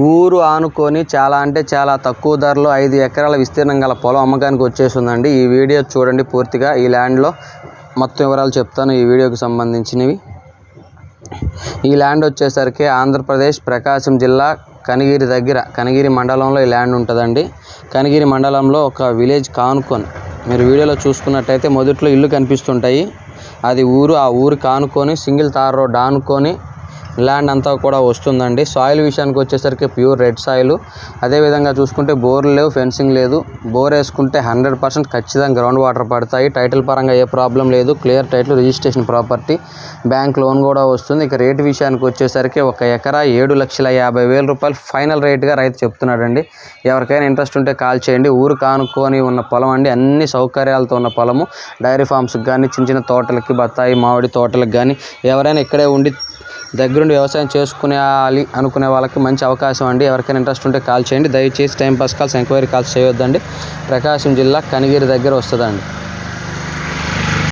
ఊరు ఆనుకొని చాలా అంటే చాలా తక్కువ ధరలో 5 ఎకరాల విస్తీర్ణం గల పొలం అమ్మకానికి వచ్చేసిందండి. ఈ వీడియో చూడండి పూర్తిగా. ఈ ల్యాండ్లో మొత్తం వివరాలు చెప్తాను ఈ వీడియోకి సంబంధించినవి. ఈ ల్యాండ్ వచ్చేసరికి ఆంధ్రప్రదేశ్ ప్రకాశం జిల్లా కనిగిరి దగ్గర కనిగిరి మండలంలో ఈ ల్యాండ్ ఉంటుందండి. కనిగిరి మండలంలో ఒక విలేజ్ కానుకొని మీరు వీడియోలో చూసుకున్నట్టయితే మొదట్లో ఇల్లు కనిపిస్తుంటాయి. అది ఊరు. ఆ ఊరు కానుకొని సింగిల్ తార్ రోడ్ ఆనుకొని ల్యాండ్ అంతా కూడా వస్తుందండి. సాయిల్ విషయానికి వచ్చేసరికి ప్యూర్ రెడ్ సాయిల్. అదేవిధంగా చూసుకుంటే బోర్లు లేవు, ఫెన్సింగ్ లేదు. బోర్ వేసుకుంటే 100% ఖచ్చితంగా గ్రౌండ్ వాటర్ పడతాయి. టైటిల్ పరంగా ఏ ప్రాబ్లం లేదు. Clear title, registration property, bank loan కూడా వస్తుంది. ఇక రేటు విషయానికి వచ్చేసరికి 1 ఎకరా 7,50,000 రూపాయలు ఫైనల్ రేట్గా రైతు చెప్తున్నాడండి. ఎవరికైనా ఇంట్రెస్ట్ ఉంటే కాల్ చేయండి. ఊరు కానుకొని ఉన్న పొలం అండి. అన్ని సౌకర్యాలతో ఉన్న పొలము. డైరీ ఫార్మ్స్కి కానీ, చిన్న చిన్న తోటలకి, బత్తాయి మామిడి తోటలకు కానీ ఎవరైనా ఇక్కడే ఉండి దగ్గరుండి వ్యవసాయం చేసుకునేయాలి అనుకునే వాళ్ళకి మంచి అవకాశం అండి. ఎవరికైనా ఇంట్రెస్ట్ ఉంటే కాల్ చేయండి. దయచేసి టైంపాస్ కాల్స్, ఎంక్వైరీ కాల్స్ చేయొద్దండి. ప్రకాశం జిల్లా కనిగిరి దగ్గర వస్తుందండి.